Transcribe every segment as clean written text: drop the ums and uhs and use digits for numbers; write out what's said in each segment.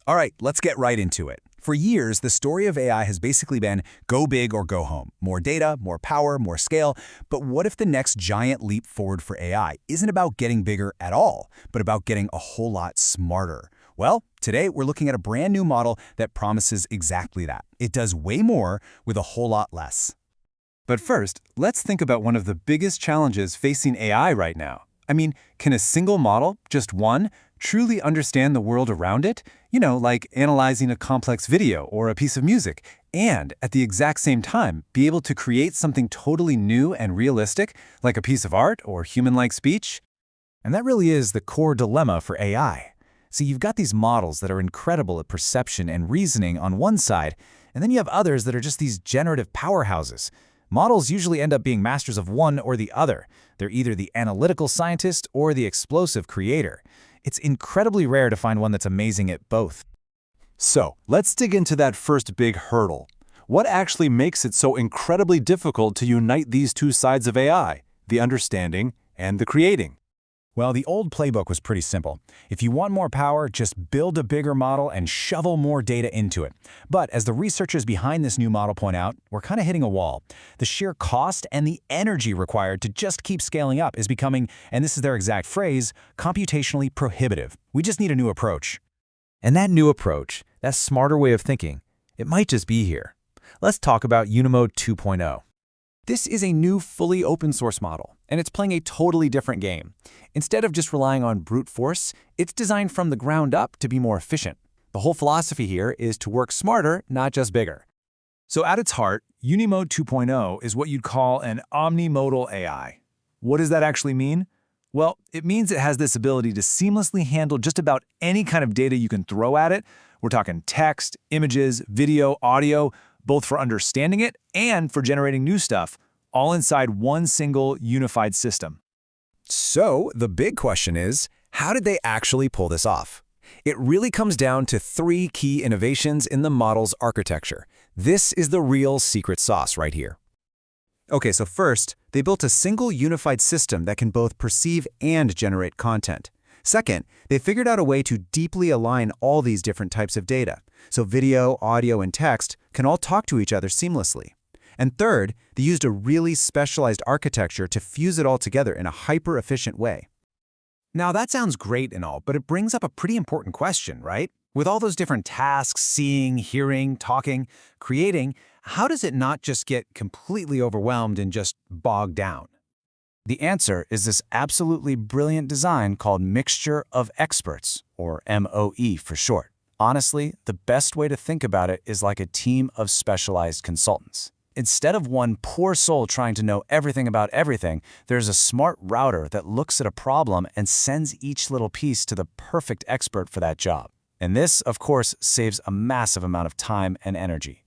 All right, let's get right into it. For years, the story of AI has basically been go big or go home. More data, more power, more scale. But what if the next giant leap forward for AI isn't about getting bigger at all, but about getting a whole lot smarter? Well, today we're looking at a brand new model that promises exactly that. It does way more with a whole lot less. But first, let's think about one of the biggest challenges facing AI right now. I mean, can a single model, just one, truly understand the world around it? You know, like analyzing a complex video or a piece of music, and at the exact same time, be able to create something totally new and realistic, like a piece of art or human-like speech? And that really is the core dilemma for AI. See, you've got these models that are incredible at perception and reasoning on one side, and then you have others that are just these generative powerhouses. Models usually end up being masters of one or the other. They're either the analytical scientist or the explosive creator. It's incredibly rare to find one that's amazing at both. So, let's dig into that first big hurdle. What actually makes it so incredibly difficult to unite these two sides of AI, the understanding and the creating? Well, the old playbook was pretty simple. If you want more power, just build a bigger model and shovel more data into it. But as the researchers behind this new model point out, we're kind of hitting a wall. The sheer cost and the energy required to just keep scaling up is becoming, and this is their exact phrase, computationally prohibitive. We just need a new approach. And that new approach, that smarter way of thinking, it might just be here. Let's talk about Uni-MoE 2.0. This is a new fully open source model, and it's playing a totally different game. Instead of just relying on brute force, it's designed from the ground up to be more efficient. The whole philosophy here is to work smarter, not just bigger. So at its heart, Uni-MoE 2.0 is what you'd call an omnimodal AI. What does that actually mean? Well, it means it has this ability to seamlessly handle just about any kind of data you can throw at it. We're talking text, images, video, audio, both for understanding it and for generating new stuff, all inside one single unified system. So the big question is, how did they actually pull this off? It really comes down to three key innovations in the model's architecture. This is the real secret sauce right here. Okay, so first, they built a single unified system that can both perceive and generate content. Second, they figured out a way to deeply align all these different types of data, so video, audio, and text can all talk to each other seamlessly. And third, they used a really specialized architecture to fuse it all together in a hyper-efficient way. Now that sounds great and all, but it brings up a pretty important question, right? With all those different tasks, seeing, hearing, talking, creating, how does it not just get completely overwhelmed and just bogged down? The answer is this absolutely brilliant design called Mixture of Experts, or MoE for short. Honestly, the best way to think about it is like a team of specialized consultants. Instead of one poor soul trying to know everything about everything, there's a smart router that looks at a problem and sends each little piece to the perfect expert for that job. And this, of course, saves a massive amount of time and energy.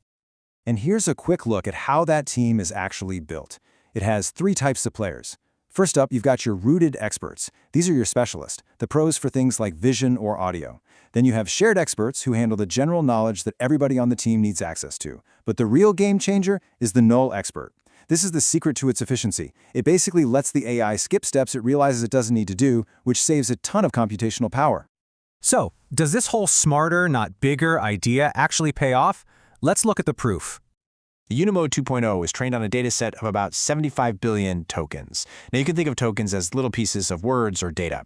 And here's a quick look at how that team is actually built. It has three types of players. First up, you've got your rooted experts. These are your specialists, the pros for things like vision or audio. Then you have shared experts who handle the general knowledge that everybody on the team needs access to. But the real game changer is the null expert. This is the secret to its efficiency. It basically lets the AI skip steps it realizes it doesn't need to do, which saves a ton of computational power. So, does this whole smarter, not bigger idea actually pay off? Let's look at the proof. The Uni-MoE 2.0 is trained on a dataset of about 75 billion tokens. Now you can think of tokens as little pieces of words or data.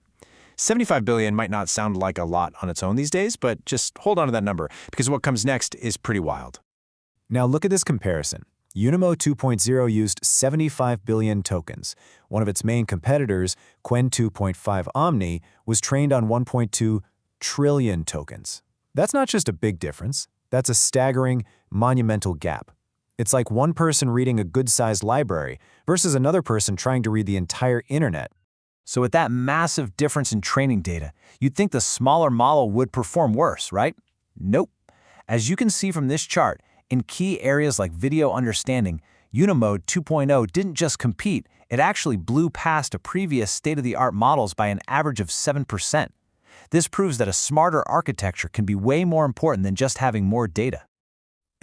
75 billion might not sound like a lot on its own these days, but just hold on to that number, because what comes next is pretty wild. Now look at this comparison. Uni-MoE 2.0 used 75 billion tokens. One of its main competitors, Qwen 2.5-Omni, was trained on 1.2 trillion tokens. That's not just a big difference. That's a staggering, monumental gap. It's like one person reading a good-sized library versus another person trying to read the entire internet. So with that massive difference in training data, you'd think the smaller model would perform worse, right? Nope. As you can see from this chart, in key areas like video understanding, Uni-MoE 2.0 didn't just compete, it actually blew past a previous state-of-the-art models by an average of 7%. This proves that a smarter architecture can be way more important than just having more data.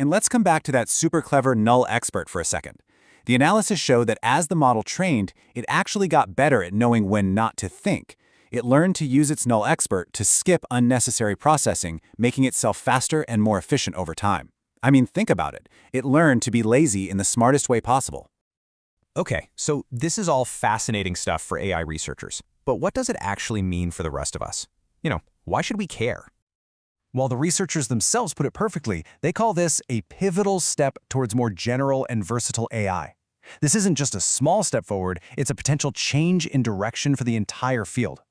And let's come back to that super clever null expert for a second. The analysis showed that as the model trained, it actually got better at knowing when not to think. It learned to use its null expert to skip unnecessary processing, making itself faster and more efficient over time. I mean, think about it. It learned to be lazy in the smartest way possible. Okay, so this is all fascinating stuff for AI researchers. But what does it actually mean for the rest of us? Why should we care? While the researchers themselves put it perfectly, they call this a pivotal step towards more general and versatile AI. This isn't just a small step forward, it's a potential change in direction for the entire field.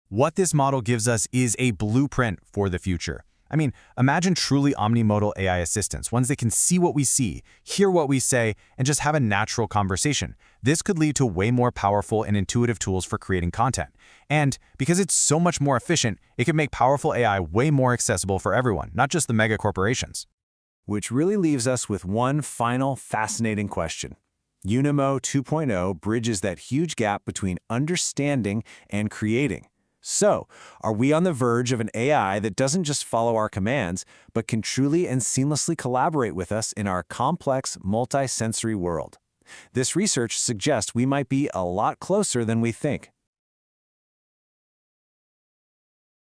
What this model gives us is a blueprint for the future. I mean, imagine truly omnimodal AI assistants, ones that can see what we see, hear what we say, and just have a natural conversation. This could lead to way more powerful and intuitive tools for creating content. And because it's so much more efficient, it could make powerful AI way more accessible for everyone, not just the mega corporations. Which really leaves us with one final fascinating question. Uni-MoE 2.0 bridges that huge gap between understanding and creating. So, are we on the verge of an AI that doesn't just follow our commands, but can truly and seamlessly collaborate with us in our complex, multi-sensory world? This research suggests we might be a lot closer than we think.